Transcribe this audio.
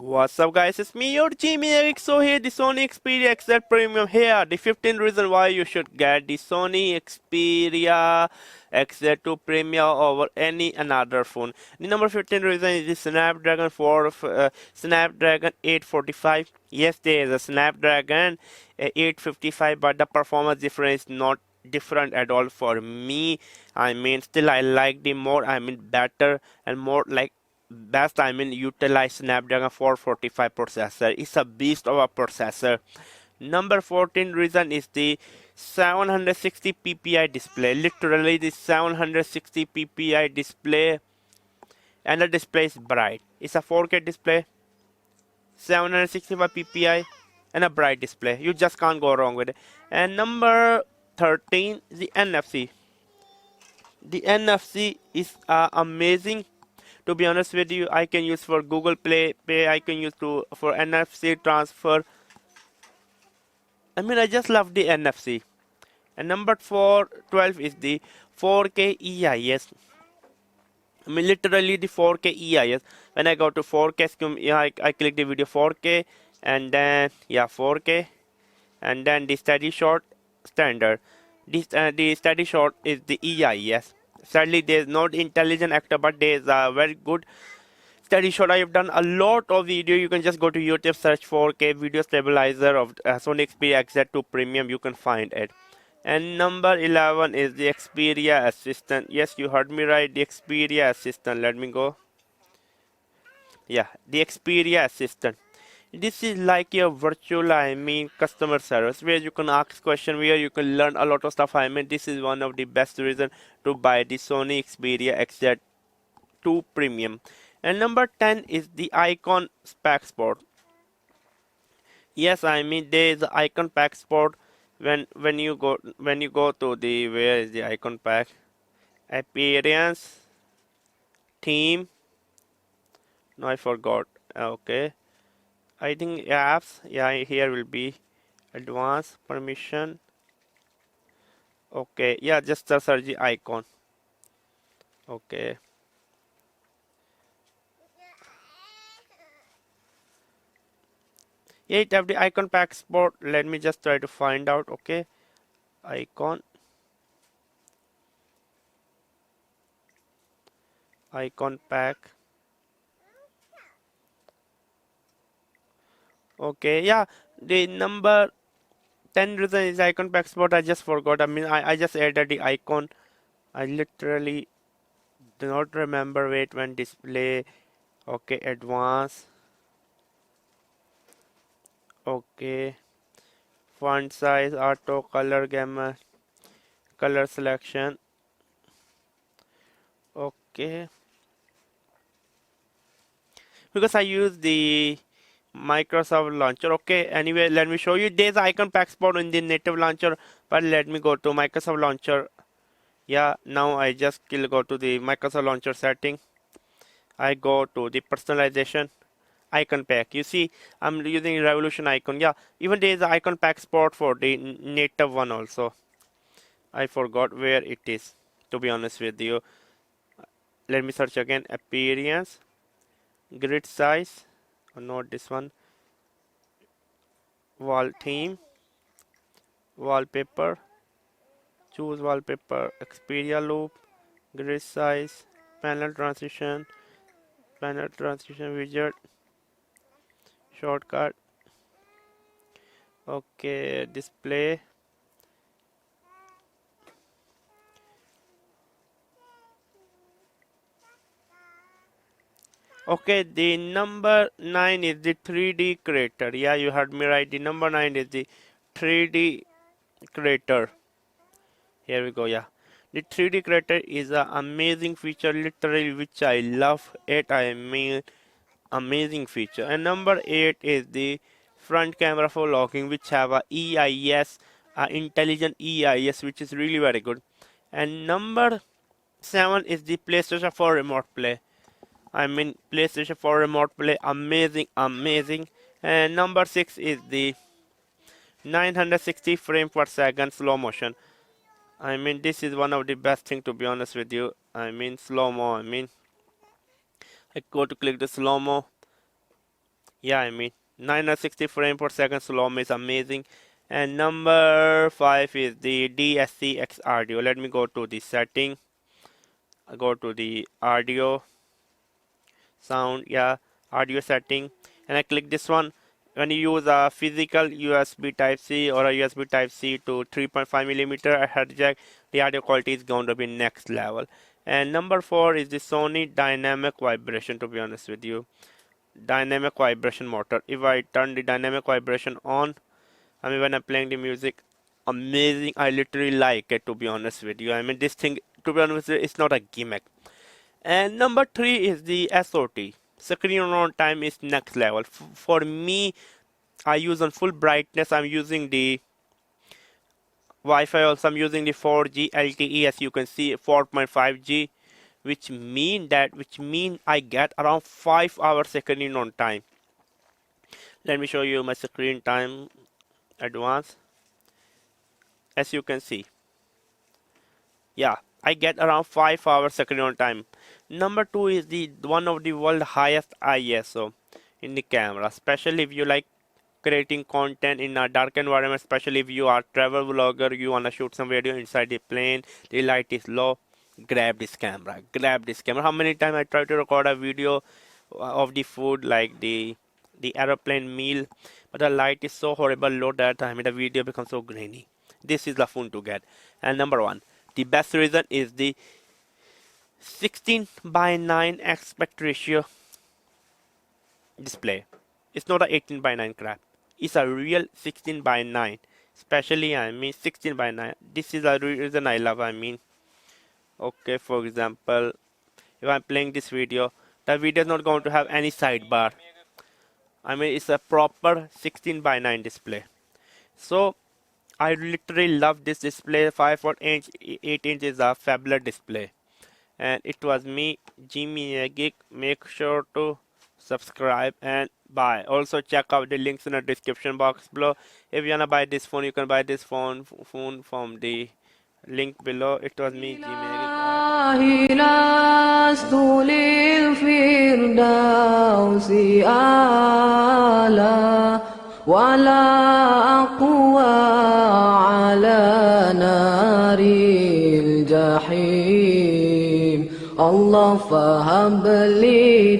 What's up guys, it's me your Gmail. So here the Sony Xperia XZ2 Premium here. The 15 reason why you should get the Sony Xperia XZ2 Premium over any another phone. The number 15 reason is the Snapdragon 845. Yes, there is a Snapdragon 855, but the performance difference is not different at all for me. Still I like the more, better and more like best utilize Snapdragon 445 processor. It's a beast of a processor. Number 14 reason is the 760 ppi display. Literally the 760 ppi display, and the display is bright. It's a 4K display, 765 ppi, and a bright display. You just can't go wrong with it. And number 13, the NFC. The NFC is amazing. To be honest with you, I can use for Google Pay. I can use for NFC transfer. I just love the NFC. And number 12 is the 4K EIS. Literally the 4K EIS. When I go to 4K, I click the video 4K, and then 4K, and then the steady shot standard. The steady shot is the EIS. Sadly, there is not intelligent actor, but there is a very good steady shot. I have done a lot of video. You can just go to YouTube, search 4K video stabilizer of Sony Xperia XZ2 Premium. You can find it. And number 11 is the Xperia Assistant. Yes, you heard me right. The Xperia Assistant. Let me go. Yeah, the Xperia Assistant. This is like your virtual, customer service, where you can ask questions, where you can learn a lot of stuff. This is one of the best reason to buy the Sony Xperia XZ2 Premium. And number 10 is the IconsPack Sport. Yes, there is the IconsPack Sport. When you go to the, where is the IconsPack? Appearance, theme. No, I forgot. Okay. I think apps, here will be advanced permission. Okay, just search the icon. Okay. It have the IconsPack Sport. Let me just try to find out. Okay, IconsPack. Okay, the number 10 reason is IconsPack Sport. I just forgot. I just added the icon. I literally do not remember. Wait, when display. Okay, advanced. Okay, font size, auto, color gamma, color selection. Okay, because I use the Microsoft launcher. Okay, anyway, let me show you. There's IconsPack Sport in the native launcher, but let me go to Microsoft launcher. Now I just go to the Microsoft launcher setting. I go to the personalization, IconsPack. You see, I'm using Revolution icon. Even there is an IconsPack Sport for the native one also. I forgot where it is, to be honest with you. Let me search again. Appearance, grid size, or not this one. Wall theme, wallpaper. Choose wallpaper. Xperia loop, grid size, panel transition widget, shortcut. Okay, display. Okay, the number 9 is the 3D creator. You heard me right. The number 9 is the 3D creator. Here we go. The 3D creator is an amazing feature, literally, which I love it. Amazing feature. And number 8 is the front camera for logging, which have a EIS, intelligent EIS, which is really very good. And number 7 is the PlayStation 4 Remote Play. PlayStation 4 Remote Play, amazing. And number 6 is the 960 frame per second slow motion. This is one of the best thing, to be honest with you. Slow-mo. I go to click the slow-mo. Yeah, I mean 960 frame per second slow is amazing. And number 5 is the DSEE HX audio. Let me go to the setting. I go to the audio sound, yeah, audio setting, and I click this one. When you use a physical USB Type C or a USB Type C to 3.5 millimeter head jack, the audio quality is going to be next level. And number 4 is the Sony dynamic vibration. To be honest with you, dynamic vibration motor. If I turn the dynamic vibration on, I mean when I'm playing the music, amazing. I literally like it, to be honest with you. I mean this thing, to be honest with you, it's not a gimmick. And number 3 is the SOT. Screen on time is next level. For me, I use on full brightness. I'm using the Wi-Fi also. I'm using the 4G LTE, as you can see, 4.5G, which mean I get around 5 hours screen on time. Let me show you my screen time advance. As you can see, yeah, I get around 5 hours screen on time. Number 2 is the one of the world highest ISO in the camera, especially if you like creating content in a dark environment, especially if you are travel vlogger, you want to shoot some video inside the plane, the light is low, grab this camera. How many times I try to record a video of the food, like the aeroplane meal, but the light is so horrible low that time the video becomes so grainy. This is the phone to get. And number 1, the best reason is the 16:9 aspect ratio display. It's not a 18:9 crap. It's a real 16:9. Especially, I mean 16:9. This is the reason I love. I mean, okay, for example, if I'm playing this video, the video is not going to have any sidebar. I mean, it's a proper 16:9 display. So I literally love this display. 5.8 inch is a fabulous display. And it was me, Jimmy Geek. Make sure to subscribe and buy. Also check out the links in the description box below. If you wanna buy this phone, you can buy this phone from the link below. It was me, Jimmy Geek. Allah faham beli